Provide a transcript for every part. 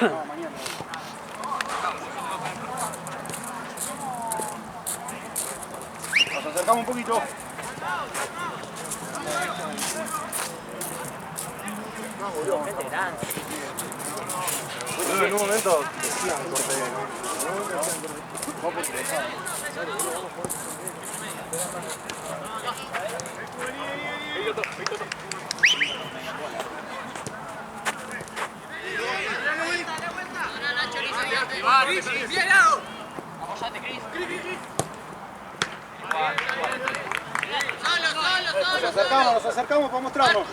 No, mañana. Nos acercamos un poquito. Gente grande. En un momento decían corte. Nos acercamos para mostrarnos.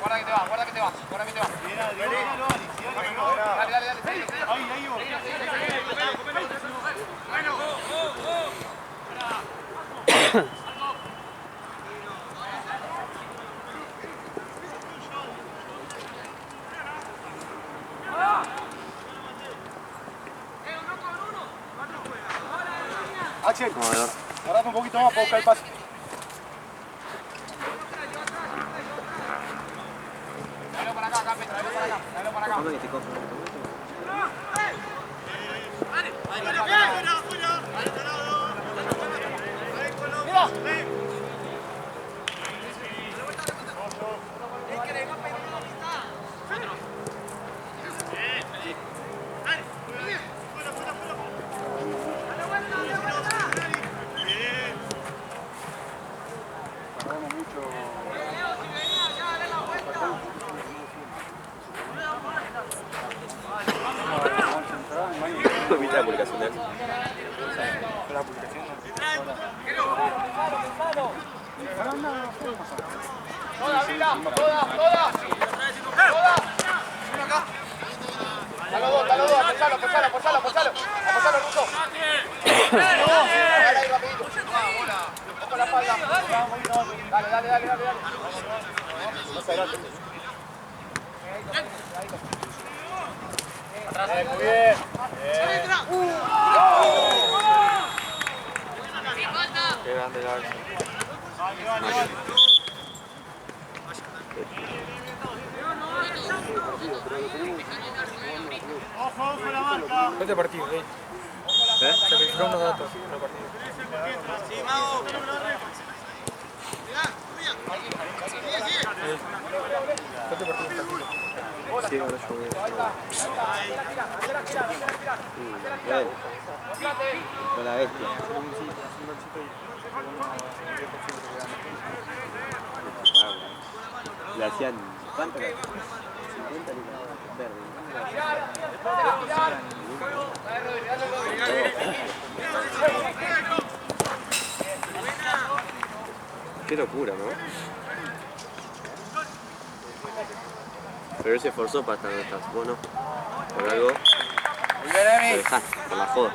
Guarda que te va, guarda que te va, guarda que te va. Dale, dale, dale. Ahí vos. Axel, guardate un poquito más para buscar el pase. Dale para acá, Cape, dale para acá, dale para acá. ¿Cómo que te cojo? Tardamos mucho. ¿No viste la publicación de él? La publicación. Toda, mira, toda, toda. Toda. Ven acá. Dale dos, aposalo, Ruso. Dale ahí rapidito. Ojo la espalda. Dale. Más adelante. Muy bien. Qué grande la Arce. Ojo la marca. Este partido, ¿eh? Se registró unos datos en el partido. Sí, Mago. Este partido. Sí, ahora yo voy a... Bien. Con la bestia. Le hacían... ¿Cuánto le hacían? 50 libras Qué locura, ¿no? Pero él se esforzó para estar donde estás, vos no. Por algo. Lo dejás, por la joda.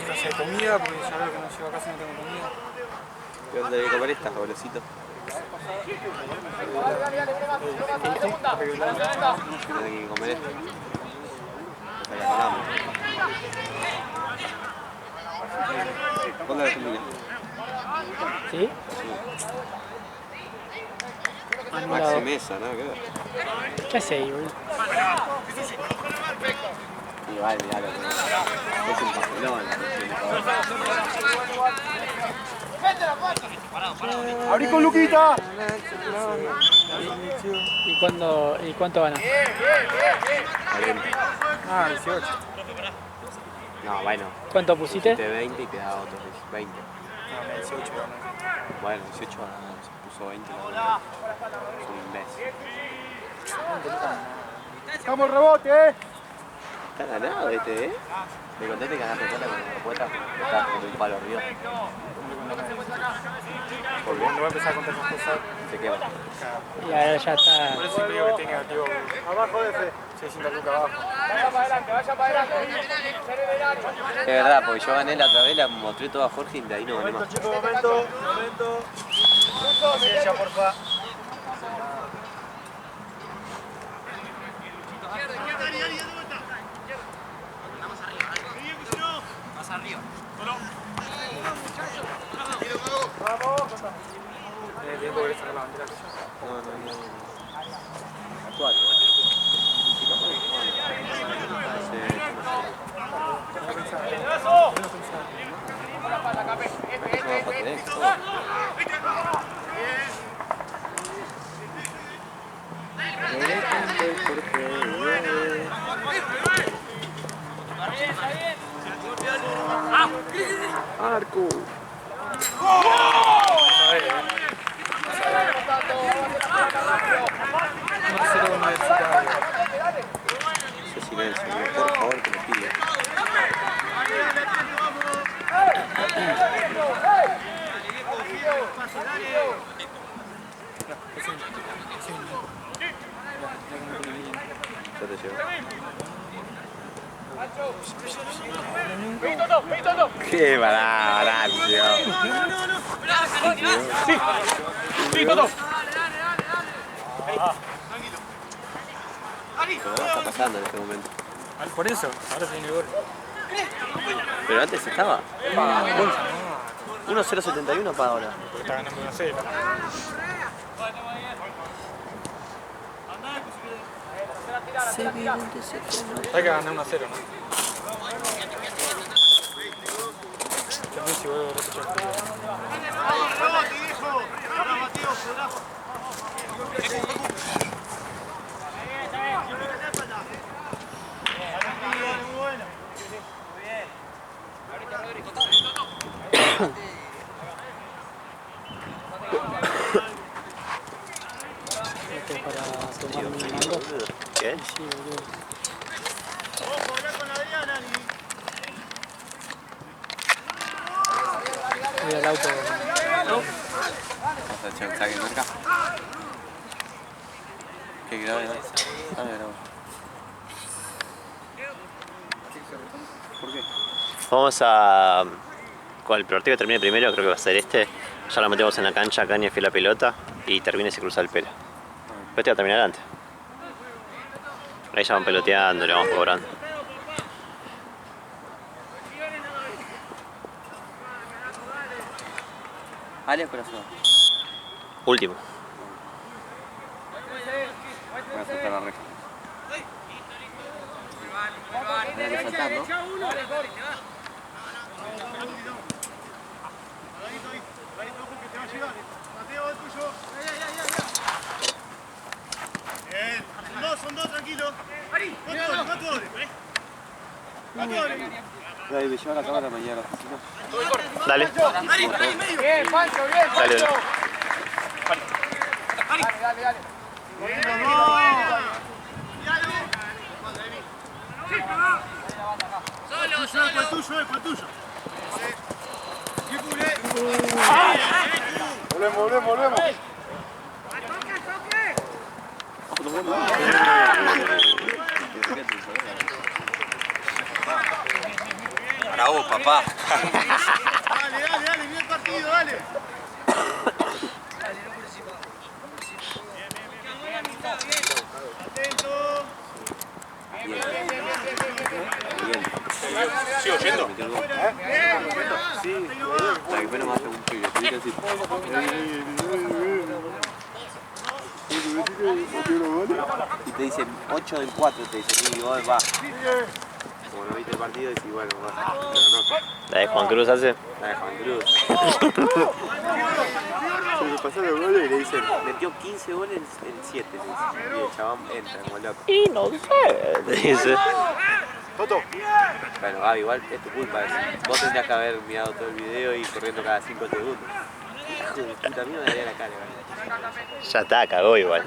No sé, comida, porque ya veo que no llego a casa y no tengo comida. ¿Qué dónde debe comer estas, abuelocito? Tiene que comer esto. Hasta que acabamos. ¿Cuándo la comida? ¿Sí? Maxi Mesa, ¿no? ¿Qué? ¿Qué hace ahí, boludo? Y vale, miralo. Es un papelón. Abrí con Luquita. ¿Y cuánto gana? 40. Ah, 18. No, bueno. ¿Cuánto pusiste? 20 y queda otros 20. No, 18. Bueno, 18 se puso 20. Es un imbécil. Estamos rebote, Está ganado este, ¿eh? Me contaste que ganaste plata con la propuesta. Estás con un palo arriba. ¿Por qué? Cuando va a empezar a contar esas cosas, Se quema. Y ahora ya está. por eso siempre digo que tiene negativo abajo de F. 600 lucas abajo. Vaya para adelante. Es verdad, porque yo gané la otra vez, la mostré toda a Jorge y de ahí no gané más. Chicos, momento. Paciencia, porfa. Tiene tiempo que le saca la bandera. Actual. Arco. Ese silencio, por favor, que lo pide. Ya te llevo. ¡Qué barato! Sí, Toto. Pero está pasando en este momento. Por eso, ahora tiene gol. Pero antes estaba. 1-0-71 para ahora. Porque está ganando 1-0. Hay que ganar 1-0, ¿no? Que Messi vuelve a Este para tomar un mango. ¿Qué? Sí, boludo. Voy al auto. Vamos a echar un saque cerca. Qué grave, ¿no? Dame grave. ¿Por qué? Vamos a... Con el partido que termine primero, creo que va a ser este. Ya lo metemos en la cancha, Caña fue la pelota y termina y se cruza el pelo. Después te va a terminar antes. Ahí ya van peloteando, le vamos cobrando. Alias corazón. Último. Voy a saltar la reja. Hay que saltar, ¿no? Son dos, tranquilo. Ahí me lleva la cámara mañana. Dale. Bien, Pancho, bien, Dale, Pancho. dale. Dale. Tuyo. Volvemos. Para vos, papá. Dale, bien partido, dale. Atento. ¿Sigo yendo? Sí, para que menos más hace un pibe. Y te dicen 8 del 4, te dicen, y vos va. Como no viste el partido, decís, bueno, va. Pero no. ¿La de Juan Cruz hace? La de Juan Cruz. Se le pasaron los goles y le dicen, metió 15 goles en 7. Y el chabón entra como loco. Y no sé, te dice. Toto. Bueno, Gaby, igual es tu culpa. Vos tendrías que haber mirado todo el video y corriendo cada 5 segundos. Hijo de puta, a mí me daría la cara, ¿vale? Ya está, cagó igual.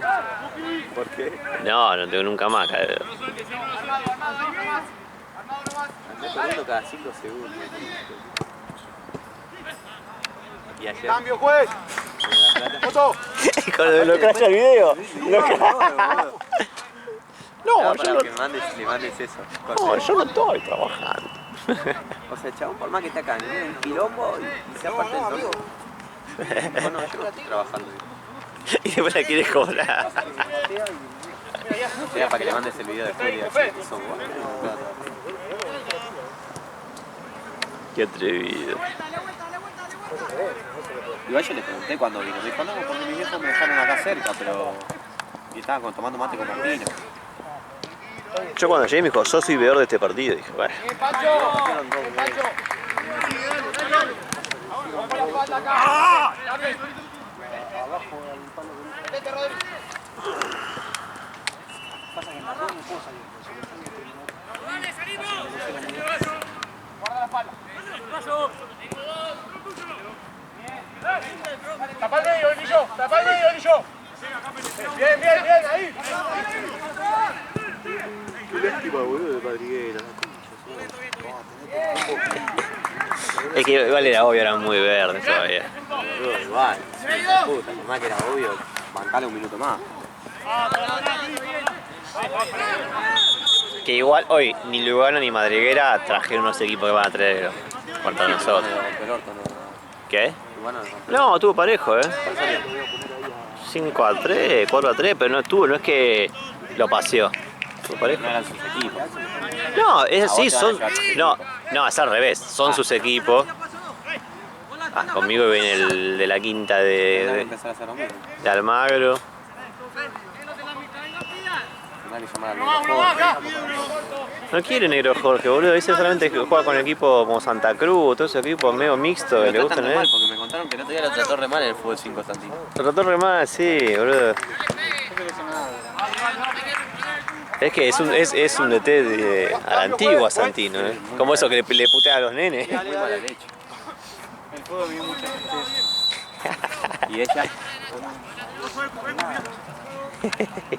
¿Por qué? No tengo nunca más cagado. Andé corriendo cada 5 segundos. Y ayer... Cambio, juez. Toto. Con lo de lo que hace el video. No, para que le mandes eso. No, yo no estoy trabajando. O sea, chabón, por más que esté acá, en un quilombo y sea parte del torneo. Bueno, yo no estoy trabajando. Y después la quieres cobrar. Sea para que le mandes el video después y así, son guapos. Qué atrevido. Igual yo les pregunté cuando vino. Me dijo, no, porque mis viejos me dejaron acá cerca, pero... Y estaban tomando mate con Martino. Yo cuando llegué me dijo, yo soy veedor de este partido. Dije, bueno. Tapa el medio, Lillo. Tapa el medio, Lillo. Bien, bien, bien, ahí. Qué lástima, boludo, de madriguera. Es que igual era obvio, eran muy verdes todavía. Igual. Puta, más que era obvio. Bancale un minuto más. Que igual hoy ni Lugano ni Madriguera trajeron unos equipos que van a traer contra nosotros. ¿Qué? No, estuvo parejo, 5-3, 4-3, pero no estuvo, no es que lo paseó. Estuvo parejo. No eran sus equipos. No, es así, son. No, es al revés, son sus equipos. Ah, conmigo viene el de la quinta de Almagro. No quiere Negro Jorge, boludo. Dice solamente que juega con el equipo como Santa Cruz, todo ese equipo medio mixto que le gustan a él. Porque me contaron que el otro día lo trató re mal en el fútbol 5 Santino. Lo trató re mal, sí, boludo. Es que es un DT a la antigua Santino, como eso que le putea a los nenes. Muy mala leche. El fútbol vive mucha gente. ¿Y ella?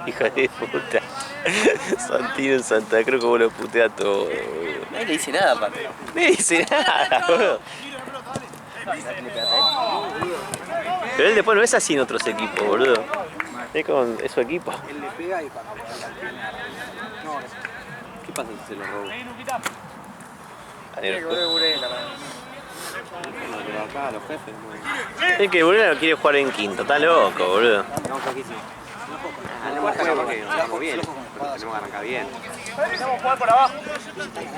Hijo de puta. Santino en Santa Cruz como lo putea todo, boludo. Nadie le dice nada, aparte. No dice nada, boludo. Pero él después no es así en otros equipos, boludo. Es su equipo. Él le pega y para ¿Qué pasa si se lo robo? Pero acá los jefes no... Es que Burela no quiere jugar en quinto, está loco, boludo. No, poquísimo. Tenemos que arrancar porque nos vamos bien. Pero tenemos que arrancar bien.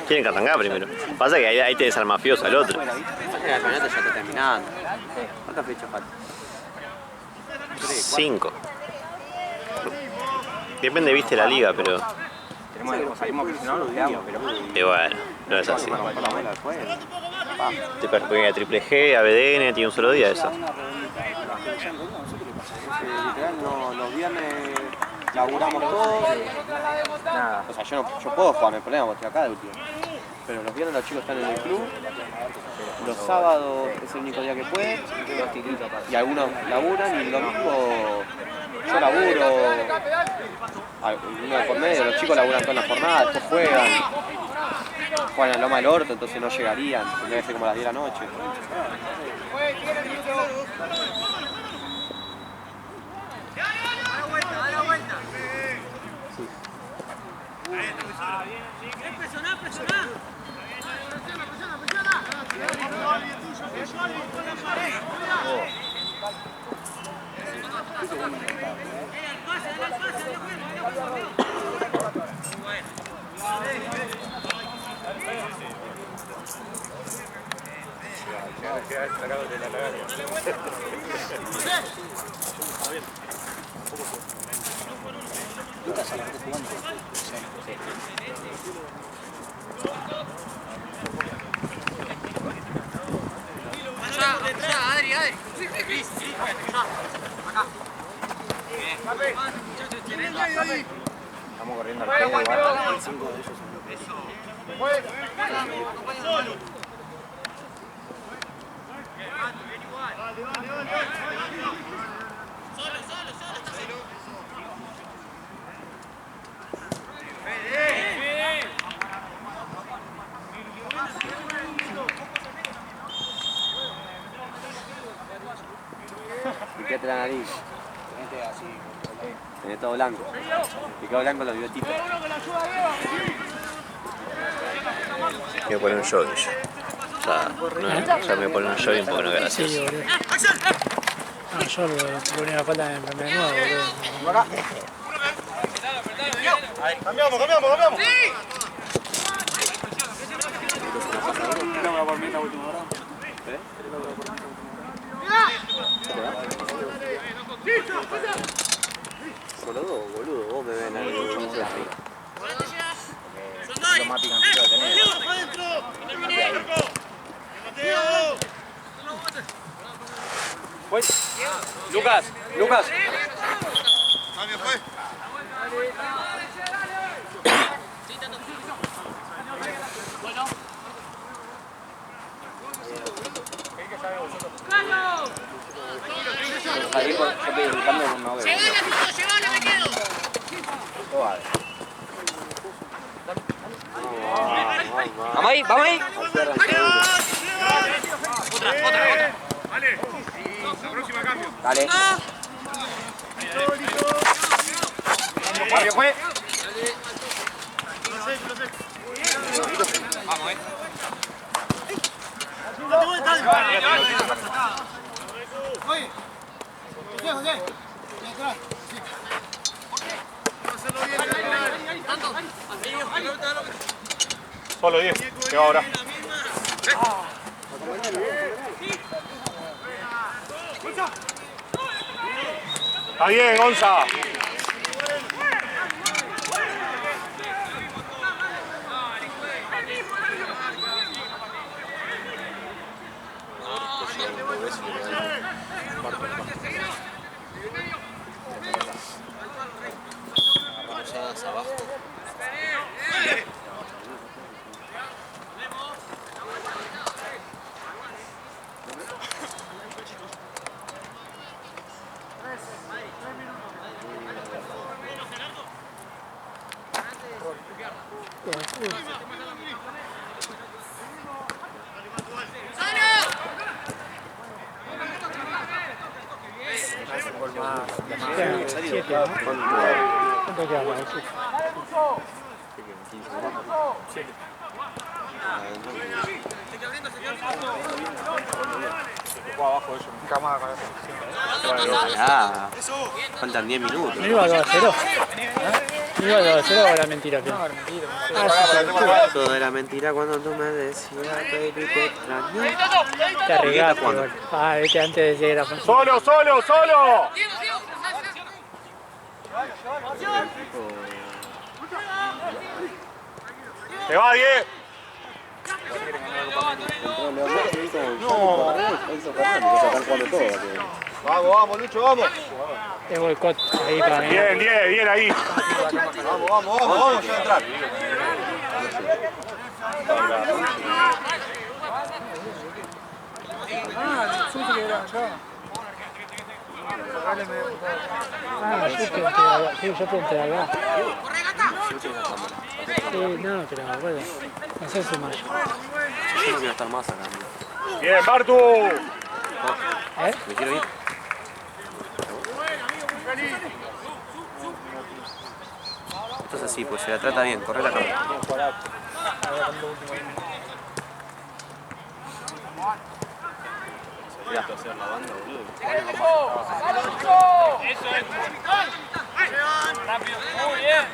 Tienen que arrancar primero. Pasa que ahí tenés al mafioso, al otro. Pasa que el campeonato ya está terminando. ¿Cuántas fechas faltan? 5. Depende, viste, la liga, pero... Salimos que si no lo olvidamos, pero... Y bueno, no es así. Bueno, por la bola después. Te perjudica a Triple G, a BDN, tiene un solo día eso. Literal, los viernes laburamos todos. Nada. O sea, yo puedo jugar, no hay problema, porque estoy acá de último. Pero los viernes los chicos están en el club. Los sábados es el único día que pueden. Y algunos laburan y el domingo yo laburo. Uno de por medio, los chicos laburan toda la jornada, después juegan a Loma del Orto, entonces no llegarían, debe ser como a las 10 de la noche. Lucas a la que jugando. Estamos corriendo al pedo igual. 5 de ellos son Limpiate la nariz. Tenés todo blanco. Te quedó blanco los bigotitos. Me voy a poner un jogging ya me voy a poner un jogging porque no es gracioso. Sí, boludo. Ah, yo lo único que falta es enfermedad nueva, boludo. Cambiamos. No, cobrar por mí la última hora? ¿Eh? Boludo, vos me ven ahí mucho de arriba. Lo más picantito de tener. Pues, Lucas. Salí con, yo pedí el cambio con 9. Vamos ahí. Vale. La próxima cambio. Dale. Cambio, fue. Solo 10, que va ahora. Está bien, Gonza. Siete, ¿no? ¿Cuánto queda? Ah, faltan 10 minutos. ¿No iba 2-0? ¿No iba 2-0 o era mentira? No, era mentira. Todo era mentira cuando tú me decías, baby, te extraño. Te arreglaste, igual. Ah, vete antes de decir que era Fonsi. Solo. Se va, 10. Vamos, Lucho, vamos. Es boicot ahí para mí. Bien ahí. Vamos, ya entrar. Yo pregunté acá. Sí, no, pero bueno, no sé si más. Yo no quiero estar más acá. Bien, Bartu. Me quiero ir. Esto es así, pues se la trata bien, corre la cámara. Rápido, muy bien.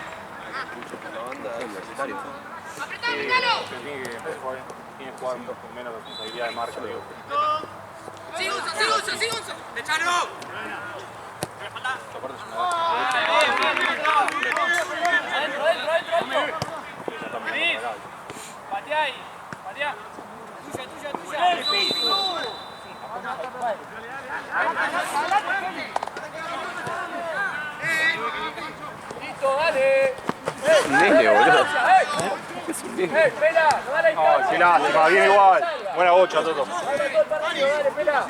Tiene que jugar con menos responsabilidad de marca. ¡Sí, Gonza! ¡Echalo! ¡Adentro! ¡Patea ahí! ¡Patea! ¡Tuya! ¡Listo, dale! Es un nene, boludo. Es un nene. ¡Espera! ¡No da la distancia! Qué lástima, bien igual. Buena bocha, Toto. ¡Dale todo el partido, dale, espera!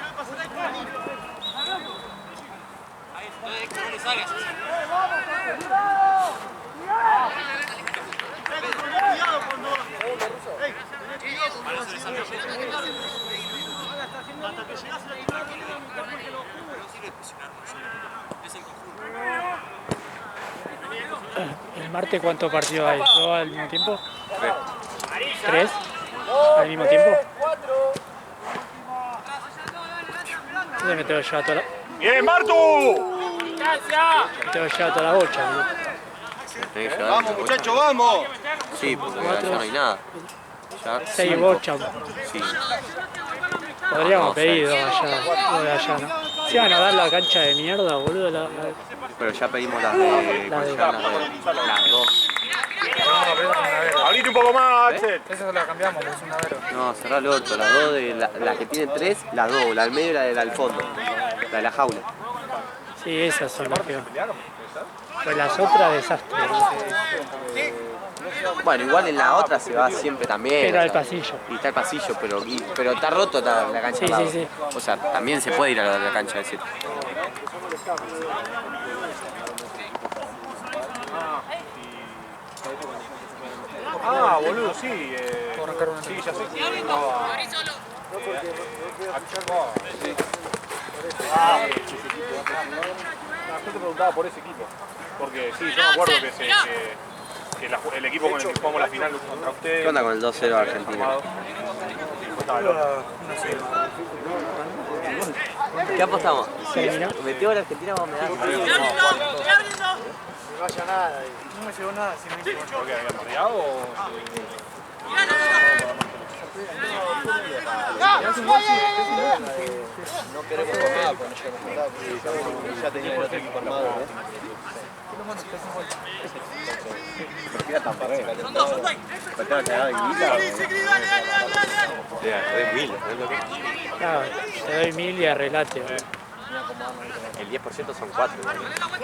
¿El martes cuántos partidos hay? ¿Dos al mismo tiempo? 3. ¿Tres? ¿Al mismo tiempo? Yo me tengo que llevar toda la... ¡Bien, Martu! Me tengo que llevar toda la bocha, boludo. Vamos, muchachos, vamos. Sí, porque acá no hay nada. Ya 6 5. bochas. Sí. Podríamos No, pedir 2 allá, 2 de allá, ¿no? ¿Se van a dar la cancha de mierda, boludo? Pero ya pedimos las de... La de- Las 2. No, pero es un navero. Abrite un poco más, Axel. Esa la cambiamos, porque es un navero. No, cerrá el orto. Las 2 de... La que tiene 3, las 2. La del medio y la del fondo. La de la jaula. Sí, esas son las que... Pues las otras, desastre. Bueno, igual en la otra se va siempre también. Pero o al sea, pasillo. Y está el pasillo, pero está roto la cancha Sí, al lado. sí, sí. O sea, también se puede ir a la cancha de 7. Ah, boludo, sí. Puedo arrancar una. Sí, ya sé. Yo te preguntaba por ese equipo. Porque sí, yo me acuerdo que el equipo con el que jugamos la final contra ustedes. ¿Qué onda con el 2-0 de Argentina? ¿Qué apostamos? Terminó. Metió a la Argentina, vamos a dar. No me llegó nada, si me dijo. ¿Por qué habían perdido o...? No queremos nada, porque no llegamos nada, porque ya tenía el otro equipo armado, ¿eh? Mira tan pared. Claro, te doy 1000 y arreglate. El 10% son 4.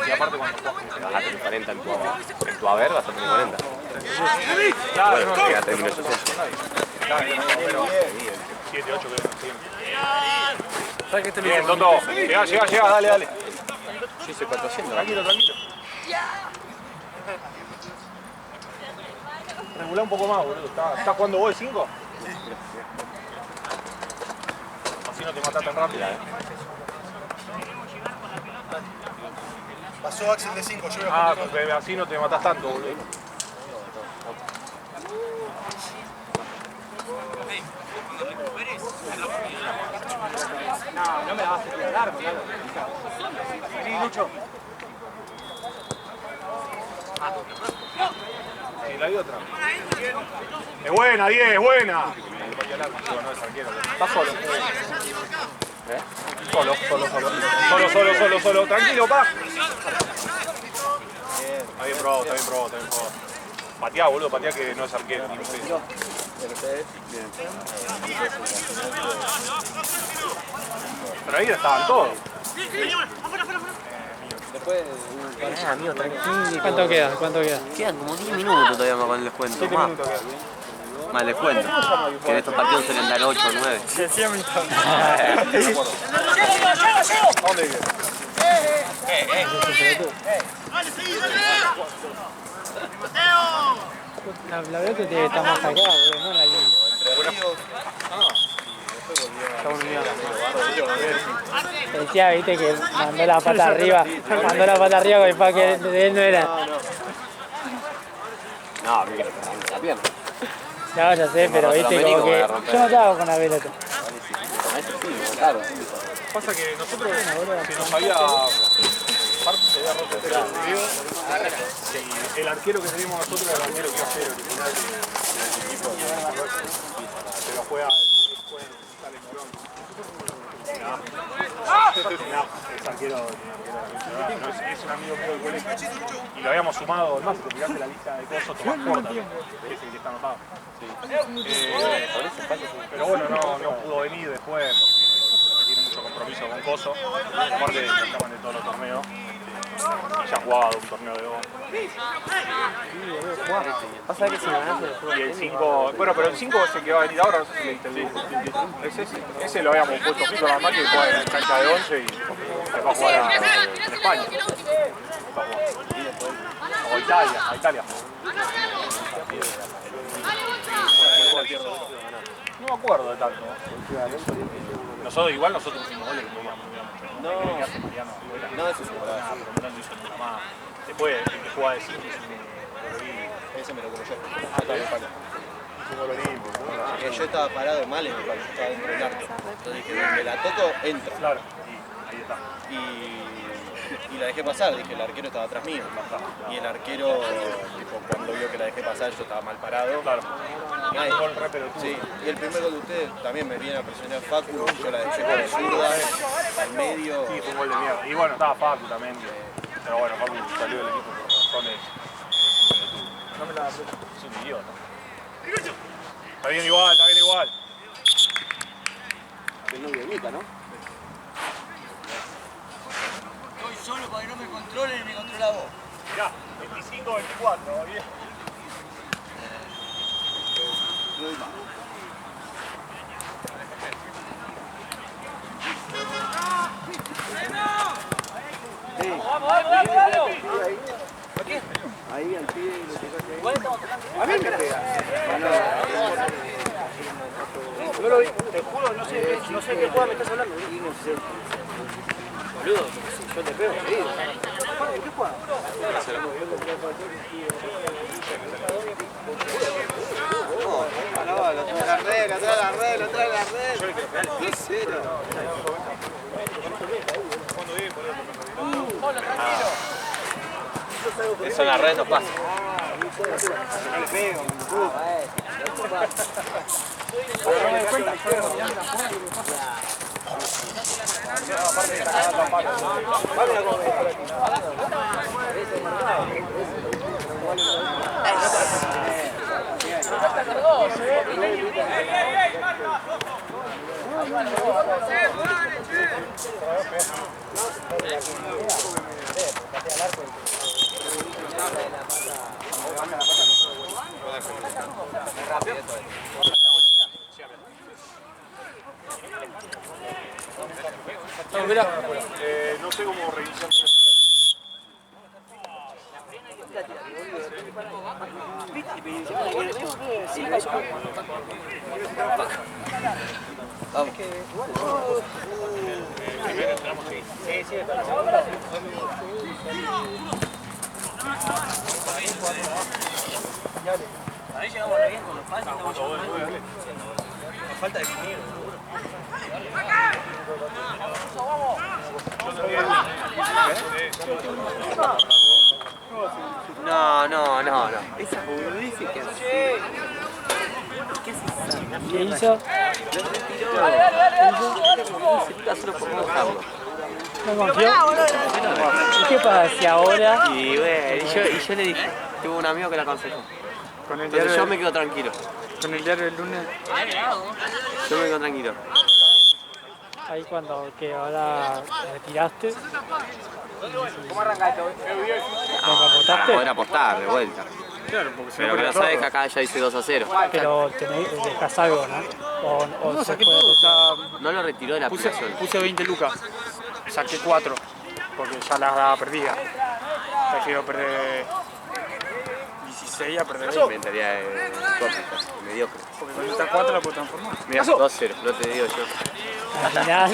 Y aparte cuando vas a tener 40 en tu haber, vas a tener 40. Bueno, fíjate, 1800. 7, 8 creo. ¿Sabes que este lo Bien, hice? Toto. Llega, dale. Yo hice 400. Tranquilo. Regulá un poco más, boludo. ¿Estás jugando vos el 5? Así no te matás tan rápido, Pasó Axel de 5, yo voy a porque así no te matás tanto, boludo. No me la vas a tirar, vení, Lucho. Sí, la hay otra. Es buena, 10, es buena. No es arquero. Está solo. Solo. Tranquilo, pa. Está bien probado. Pateá, boludo, pateá que no es arquero. Ni sé. Pero ahí estaban todos. Amigo, tranquilo. ¿Cuánto queda? Quedan como 10 minutos todavía más con el descuento. 7 Más. minutos. Más el descuento. Que en estos partidos suelen dar 8 o 9. Decía mi ¿A dónde viene? La pelota tiene que estar más acá, boludo, no en la línea. Decía, viste, que mandó la pata arriba para que de él no era. No, mira, la pierna. No, ya sé, pero viste Américo como que voy a romper. yo no estaba con la pelota. Claro. Pasa que nosotros se nos había roto el video y el arquero que teníamos nosotros era el arquero que iba a ser original del equipo pero juega en Morón. Es arquero es un amigo mío del colegio y lo habíamos sumado, además si te fijas en la lista de cosas, Tomás Porta, que es el que está anotado. Pero bueno, no pudo venir después porque tiene mucho compromiso con Coso. Aparte que estaban de todos los torneos. Y ya jugaba de un torneo de 2. Pasa que si ganás el juego. Y el 5, bueno, pero el 5 es el que va a venir ahora, no sé si leíste el libro. Es ese. Ese lo habíamos puesto fijo nada más que juega en cancha de 11 y después va a jugar en España. O a Italia. No me acuerdo de tanto. Nosotros hicimos goles. No, eso es un golazo. No lo hizo nunca más. Después, el que juega de 5 Ese me lo como yo. hizo un gol olímpico. Yo estaba parado mal en el palo, estaba dentro del arco. Entonces dije, donde la toco, entro. Claro, y ahí está. Y la dejé pasar, dije, el arquero estaba atrás mío. Y el arquero, tipo, cuando vio que la dejé dejé pasar, yo estaba mal parado. Claro. Nadie. Gol re pelotudo. Sí, y el primer gol de ustedes también me viene a presionar Facu, yo la dejé por zurda, al medio. Sí, fue un gol de mierda. Y bueno, estaba Facu también. Pero bueno, Facu salió del equipo por razones pelotudas. No me la es un idiota. Está bien igual, está bien igual. El novio de Mica, ¿no? Estoy solo para que no me controlen y me controla vos. Mirá, 25-24, bien. ¡Vamos! Ahí al pie y lo tocaste ahí. A mí me pega. No lo vi, te juro, no sé qué juega me estás hablando. No sé. Boludo, yo te pego, querido. ¿Qué juega? No, lo trae la red, lo trae la red, lo trae la red. ¿Qué cero? Eso en la red no pasa. No le pego, no sé cómo reiniciar. Ahí llegamos re bien con los pases, estamos llegando mal. Falta de dinero. No. Esa boludice que hace. ¿Qué haces? ¿Qué hizo? Solo por no dejarlo. No confió. ¿Y qué pasa si ahora? Y bueno, y yo le dije, tuve un amigo que la aconsejó. Con el Entonces diario, yo me quedo tranquilo. con el diario del lunes. Yo me quedo tranquilo. Ahí cuando que ahora retiraste, ¿Cómo arranca esto? ¿lo capotaste? Poder apostar de vuelta. Claro, porque si Pero que no sabes que acá ya hice 2-0. Pero dejás algo, ¿no? O No, se saqué puede todo, o sea, No lo retiró de la aplicación. puse 20 lucas, saqué 4, porque ya las daba perdida. Prefiero perder 16 a perder 20, Mentalidad de hipócrita, mediocre. porque cuando está 4 la puedo transformar. Mira, 2-0, no te digo yo. al final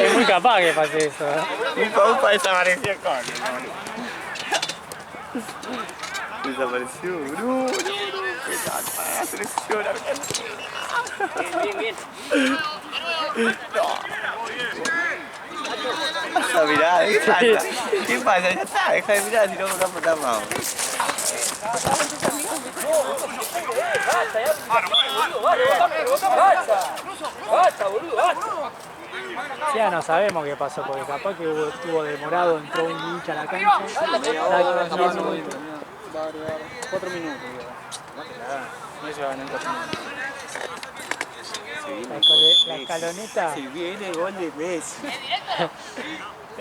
es muy capaz que pase eso, ¿no? Upa desapareció con. Desapareció, Bruno. ¿Qué tal para la selección argentina? Bien. No, mirá, ¿qué pasa? ¿Qué pasa? Ya está, deja de mirar si no me estamos tan mal. ¡Basta, boludo! ¡Basta! Ya no sabemos qué pasó, porque capaz que estuvo demorado, entró un hincha a la cancha. 10 minutos. 4 minutos, no se van en 4 minutos. La escaloneta, Se viene el gol de Messi.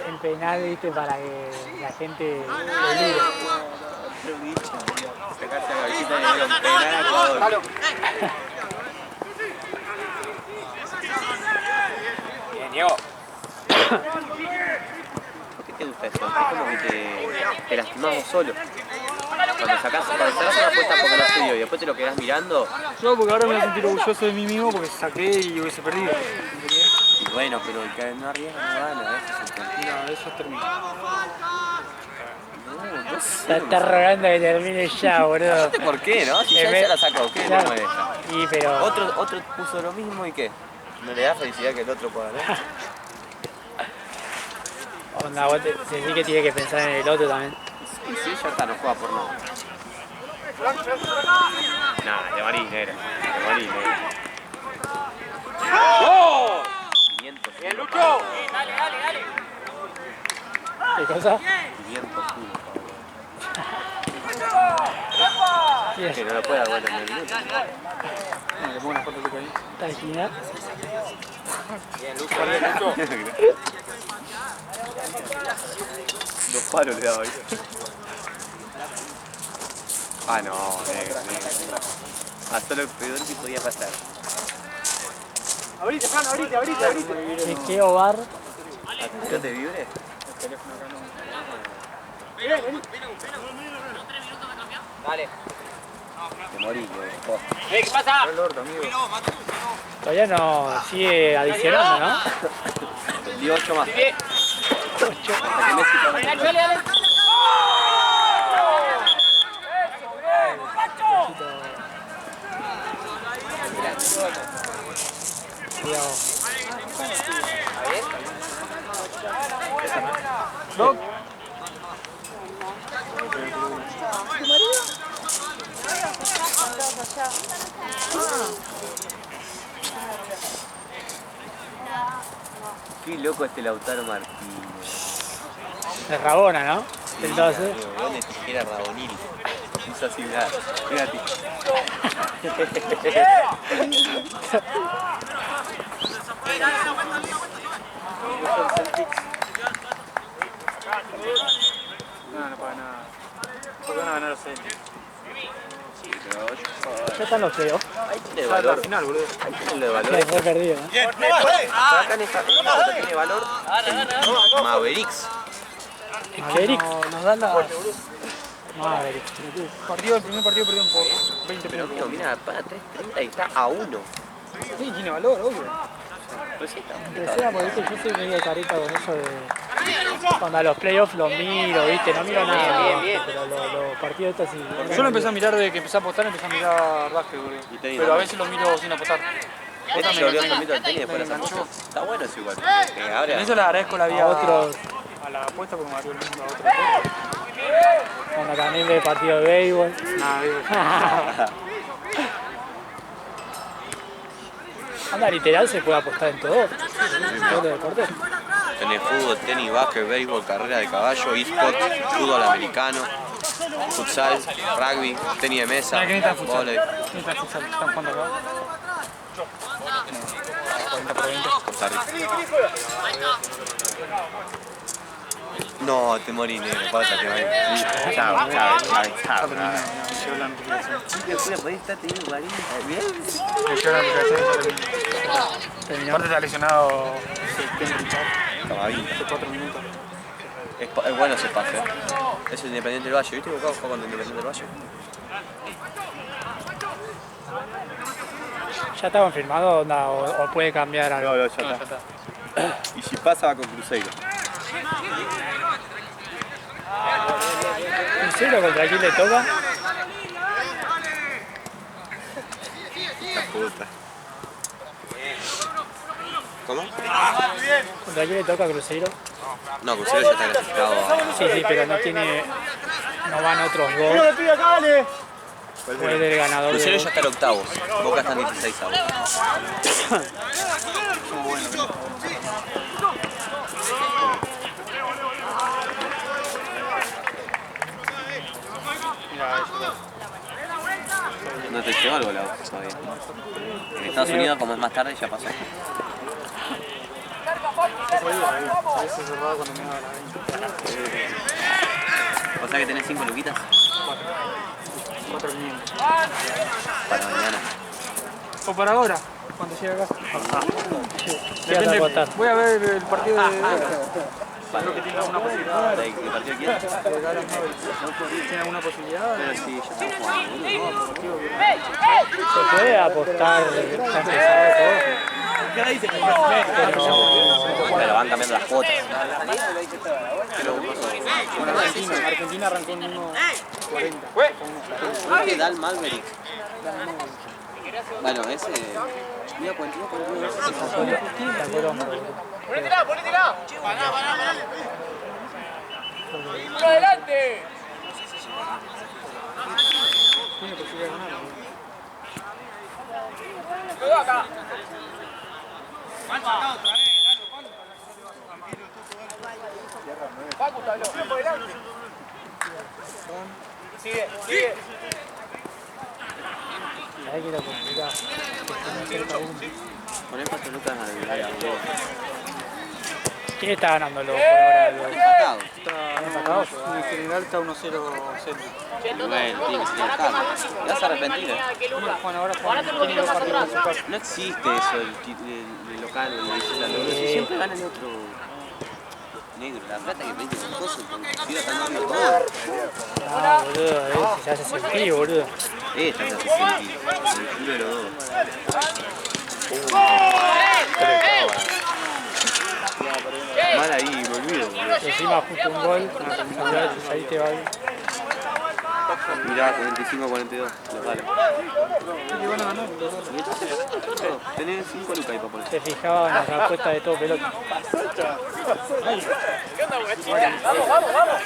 el penal, viste, para que la gente lo libre. Sacarse la cabecita y le dieron penal a todos. Bien, Diego. ¿Por qué te gusta eso? Es como que te lastimás vos solo. Cuando sacás una apuesta porque no se dio y después te lo quedás mirando. No, porque ahora me voy a sentir orgulloso de mí mismo porque saqué y hubiese perdido. Y bueno, pero el que no arriesga no gana, eso es el tema. No, eso termina. No sé. Está rogando que termine ya, boludo. No sé por qué, ¿no? Si ya se la sacó, ¿qué Claro. no me deja? Y pero Otro puso lo mismo y ¿qué? ¿No le da felicidad que el otro pueda ganar? onda, vos decís que tiene que pensar en el otro también. Sí, ya está, no juega por nada. Nah, te morís, negro. Te morís, negro. ¡Oh! 500. ¡Bien, Lucho! ¿Qué cosa? 500 kilos. Bien. Que no lo puede dar vuelta en el minuto. Le pongo una foto de Luca ahí. Está en esquina. Bien, Lucho. Dos palos le daba ahí. Ah, no, negro. Hasta lo peor que podía pasar. Abrite, Fran, abrite. Chequeo bar. ¿No te vibre? Dale. Te morís, negro. ¿Qué pasa? El orto, amigo. Todavía no sigue adicionando, ¿no? Dio 8 más. Cuidado. Doc. Qué loco este Lautaro Martínez. De Rabona, ¿no? Entonces. ¿Dónde tijera Rabonil? Hizo así, mirá. Fíjate. No paga nada. ¿Por qué van a ganar los Celtics? Ya están los playoffs. Ahí tiene La valor. final, boludo. Ahí tiene lo de valor. Se fue perdido, ¿no? Pero acá en esta foto tiene valor el Mavericks. Mavericks. Nos dan la... Mavericks. El primer partido perdieron por 20 Pero puntos. mira, para 3.30 y está a 1. Sí, tiene valor, obvio. Pues sí, está. Empecé porque ¿viste? Yo soy medio carita con eso de... Cuando a los playoffs los miro, ¿viste? No miro nada. Pero los partidos estos sí. Yo lo empecé a mirar desde que empecé a apostar, empecé a mirar básquet, boludo. Y tenis Pero a también. veces lo miro sin apostar. Este se volvió un ámbito del tenis después de Me las enganchó. apuestas. Está bueno eso igual. Que En ahora eso le agradezco la vida A otros, a la apuesta porque me abrió el mundo a otra apuesta. cuando también ve partido de béisbol. Nada, digo. Anda, literal se puede apostar en todo. En todos los deportes. tenés fútbol, tenis, básquet, béisbol, carrera de caballo, eSport, fútbol americano, futsal, rugby, tenis de mesa, ¿Quién está en futsal? vóley. ¿Quién está en futsal? ¿Están jugando acá? 40 por 20. Costa Rica. No, te morí, negro, pasa, te morís. Chao, chao, chao, chao. Llegó la notificación. Bien. Llegó la notificación y ya terminó. Aparte está lesionado. Tiene que luchar. Estaba bien. Hace 4 minutos. Es bueno ese pase. Es el Independiente del Valle, ¿viste? Que acá juega con el Independiente del Valle. ¿Ya está confirmado onda, o puede cambiar algo? No, ya está. Y si pasa va con Cruzeiro. ¿Cruzeiro contra quién le toca? La puta. ¿Cómo? ¿Contra quién le toca Cruzeiro? No, Cruzeiro ya está clasificado a... Sí, sí, pero no tiene. No van otros dos. Puede el ganador Cruzeiro de. ya está en octavos. Boca está en 16 ahora. No te llegó algo la voz todavía. En Estados Unidos, como es más tarde, ya pasó. A veces cerrado cuando me daba la 20. O sea que tenés 5 luquitas 4.500. para mañana. O para ahora, cuando llegue acá. ¿Qué vas a apostar? Voy a ver el partido de... Creo que tiene alguna posibilidad. ¿De qué partido quieres? De Dallas Mavericks. ¿Tiene alguna posibilidad? Pero sí, ya estamos jugando, boludo. Se puede apostar. Ya empezado todo. Pero van cambiando las cuotas. Con Argentina. Argentina arrancó en 1.40. ¿Por qué Dal Malverick? Bueno, ese... Mira, 42, 42. Sacó el hombro, boludo. ¡Ponétela, ponétela! ¡Paná! ¡Uno adelante! Tiene posibilidad de ganar. Sigue, sigue. Ahí que lo complicado. Poné 4 lucas al área. ¿Quién está ganándolo por ahora? Empatado. ¿Están empatados? En general está 1-0 Celta. Bueno, tiene que ser el caso. Te vas a arrepentir. Bueno, ahora tiene 2 partidos en su casa. No existe eso del local, el visita. Siempre gana el otro. Negro, la plata que pediste con cosas, tira tan rápido todo. No, boludo, se hace sentir, boludo. Esta te hace sentir. El culo de los dos. Mal ahí, me olvido. Y encima justo un gol, ahí te va. Mirá, 45-42, los vale. Y van a ganar. Y entonces, tenés 5 lucas ahí para poner. Se fijaba en las apuestas de todo pelota. ¿Qué onda, güey? Vamos, vamos, vamos.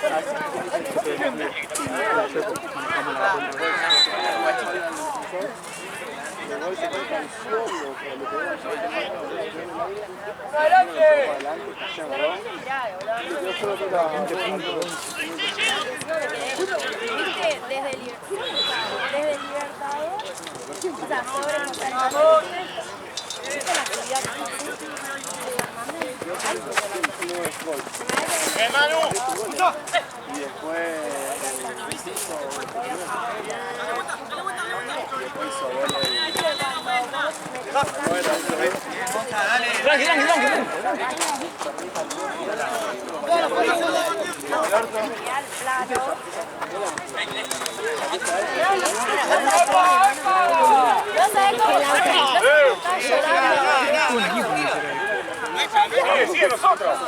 Desde el Libertador, o sea, sobre la actividad Y después sigue nosotros.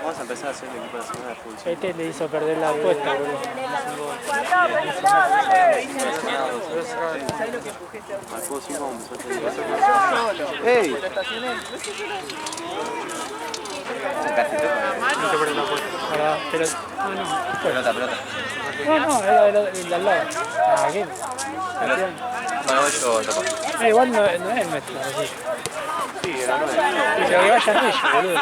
Vamos a empezar a hacer el equipo de la semana de fútbol. Este le hizo perder la apuesta, boludo. Al juego 5 vamos a empezar a ¡ey! No te perdés la apuesta. Pero, Pelota, pelota. no, era el de al lado. Ah, ¿qué? Bueno, voy yo, topa. Igual no es nuestro, así. Sí, era 9. Pero que vayan ellos, boludo.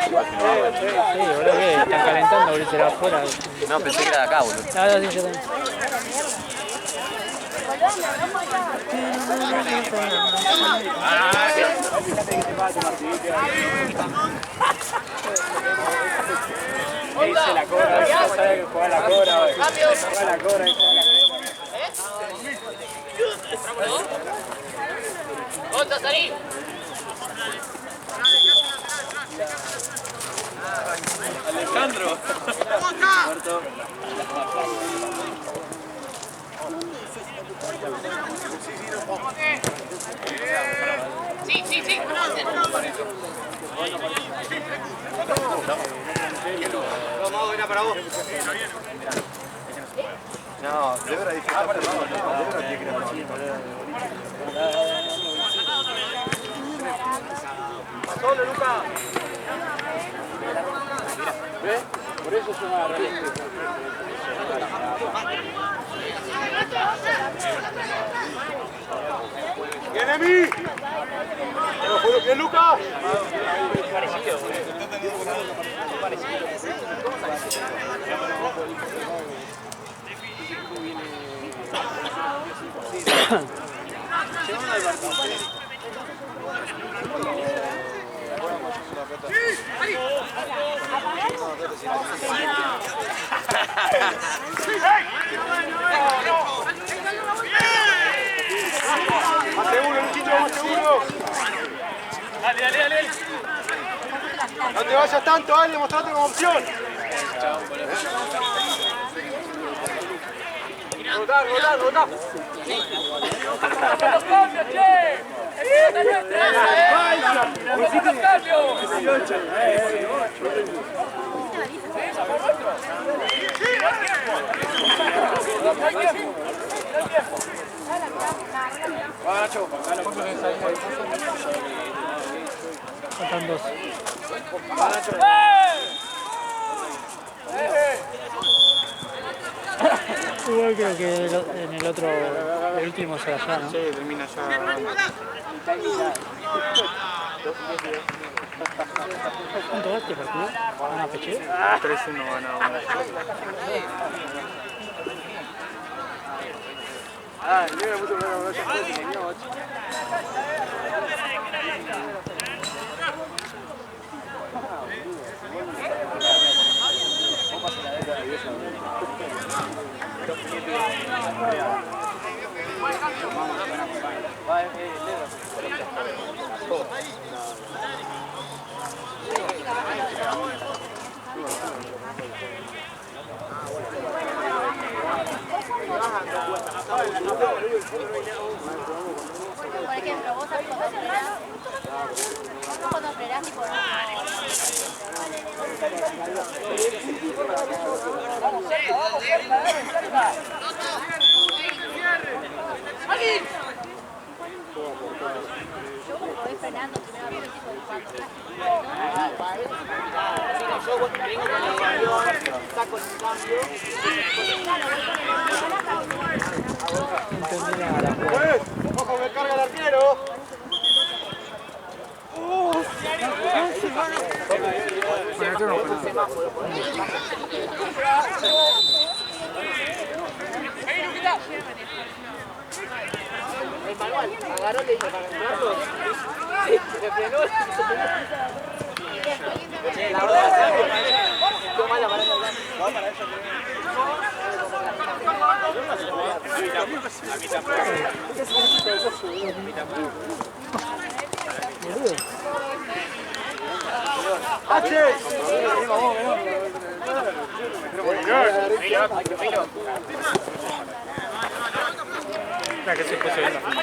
Sí, boludo, ¿qué? Están calentando, boludo, será afuera. No, pensé que era de acá, boludo. No, sí, yo también. Dice la cobra, ya sabe que juega la cobra hoy. Juega la cobra y juega la cobra. ¡Otra, salí! Alejandro. Muerto. Sí, sí, sí. Vamos, era para vos. No, Débora dice que está perdido. Débora tiene que ir a ¡Solo, Luca! ¿Ves? Por eso se va a reír. ¡Viene a mí! ¿Qué, Luca? Más seguro, Luchito, más seguro. Dale, dale, dale. No te vayas tanto, Ale, mostrate como opción. Faltan 2. Igual creo que en el otro, el último será allá, ¿no? Sí, termina ya. ¿Cuánto va este partido? ¿Una peche? 3-1 ganado. Por ejemplo, vos sabés cuando frenás, tipo, yo como voy frenando, primero tipo de cuatro. ¡Ojo que carga el arquero! El manual agarró, le dijo para comprarlo. Sí, se frenó. La verdad, qué mala para eso. No, para eso. Mira que se puso bien la función.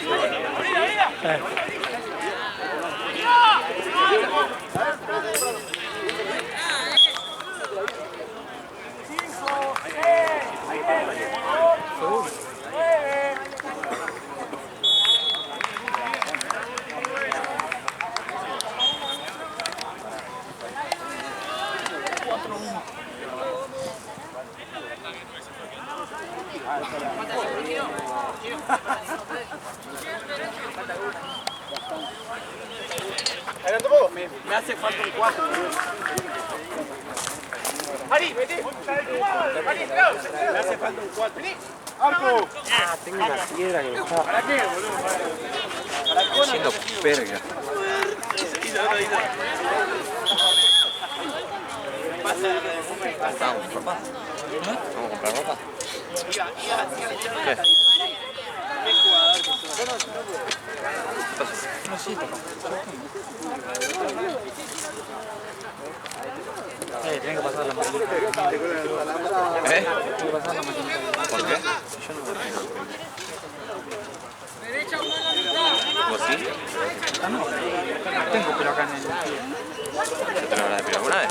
Adelante un poco. Me hace falta un 4. Ari, vete. Ari, Me hace falta un 4. ¡Arco! Ah, tengo una piedra que me está ¿Para qué, boludo? haciendo perga. ¿Vamos a comprar ropa? ¿Qué? No, sí, papá. Tienen que pasar la maquinita. ¿Eh? Tienen que pasar la maquinita. ¿Por qué? ¿Vos sí? Ah, no. Tengo, pero acá en el pie. ¿Yo te lo habrás despedido alguna vez?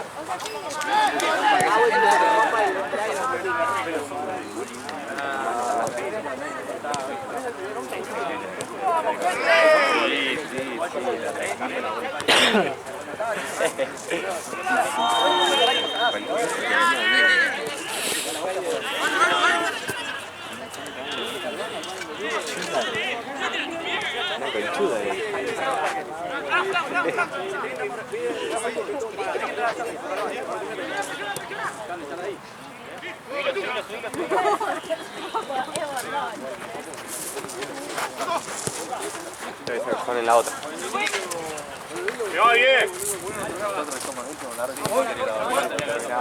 Una conchuda ahí. Debe ser Juan en la otra. ¡Me va bien!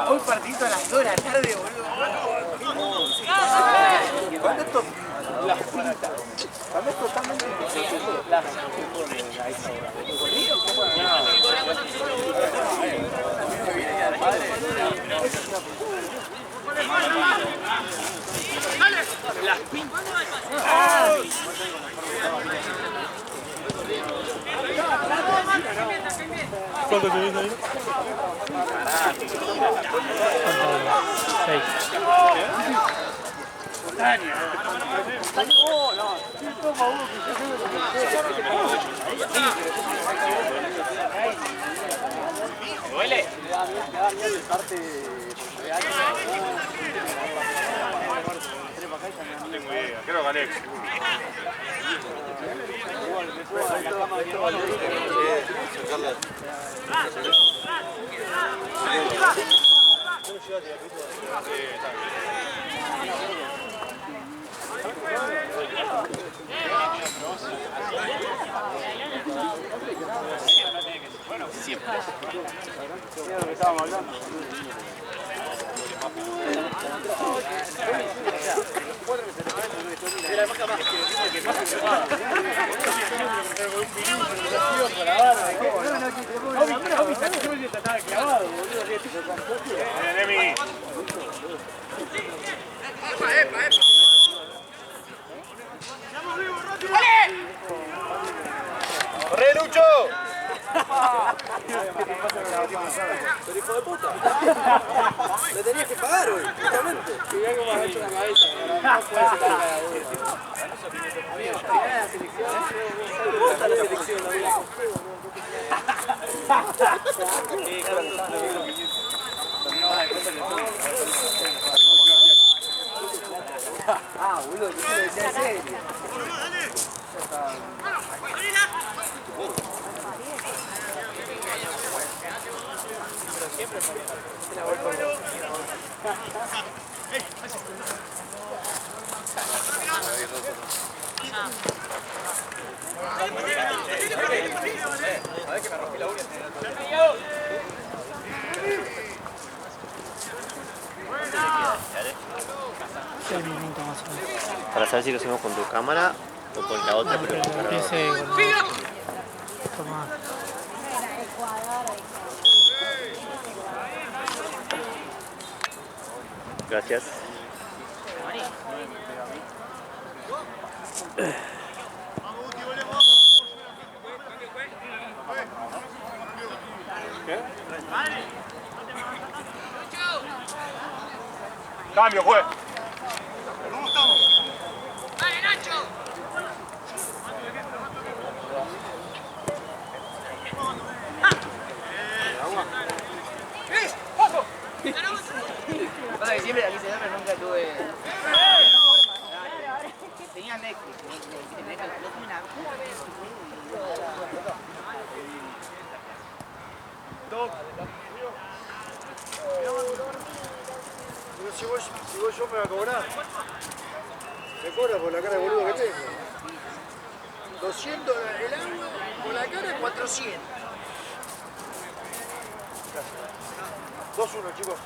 Hoy partidito a las 2 de la tarde, boludo. ¿Cuándo esto? Las pintas. ¿Cuándo es totalmente las a esa hora? ¿Cuánto tenés ahí? 6. ¿Duele? No tengo idea, creo que Alex. ¡Corre, Lucho! Pero hijo de puta. Le tenías que pagar hoy, justamente. Si ve cómo has hecho la cabeza, no puedes estar cagado. Amigo, primera la selección. Me gusta la selección, amigo. Ah, boludo, yo lo decía en serio. Minutos más o menos. Para saber si lo hacemos con tu cámara o con la otra, pero Pero empiece con más. gracias. Cambio, juez. Pasa que siempre aquí se da, pero nunca tuve. Tenía Netflix. No tuve nada. Si voy yo me va a cobrar. Me cobra por la cara de boludo que tengo. 200 el agua, por la cara 400. 2-1, chicos.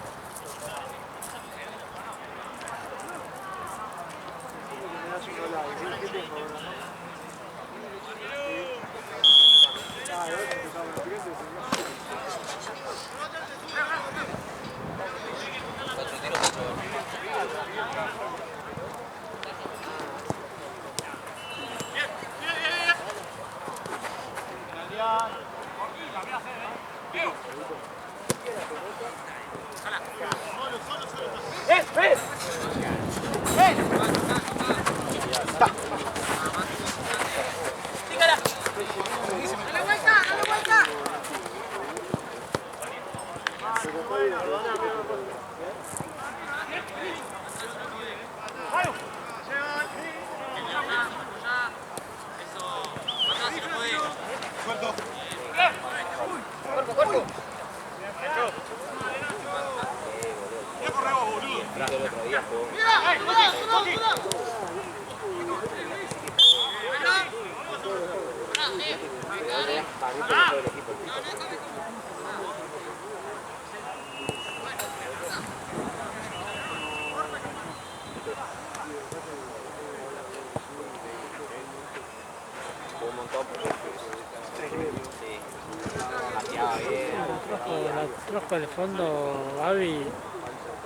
Trajo el fondo Gaby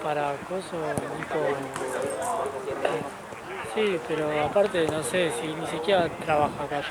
para coso, Nico. Sí, pero aparte no sé si ni siquiera trabaja acá.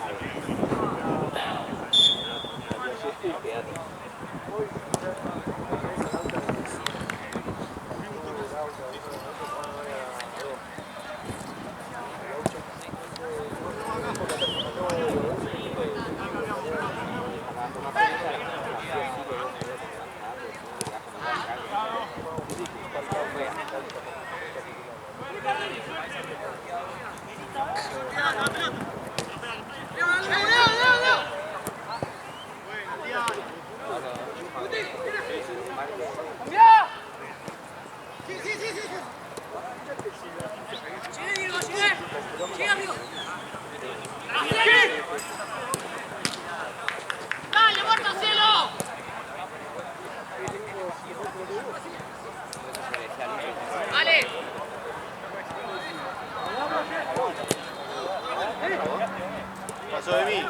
Pasó de mí.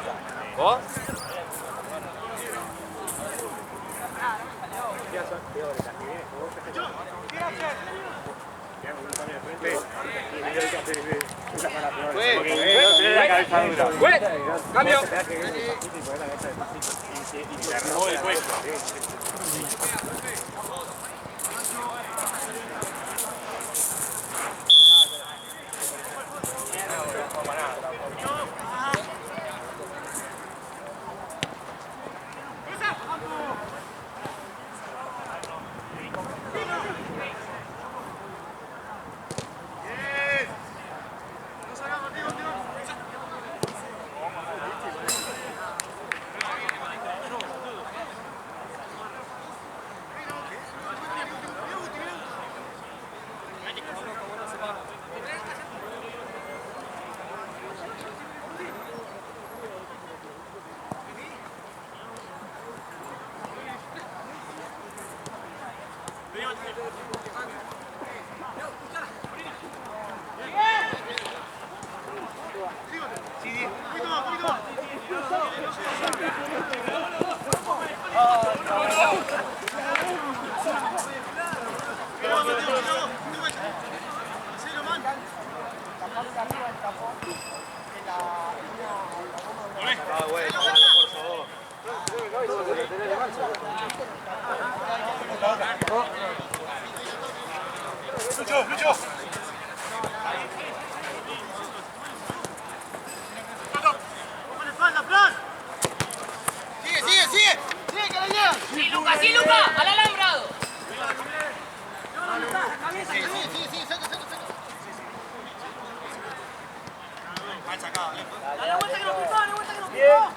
¿Vos? ¡Cambio! ¡Sí, Luca! ¡Al alambrado! ¡Dale vuelta que nos picó! ¡Dale vuelta que nos picó!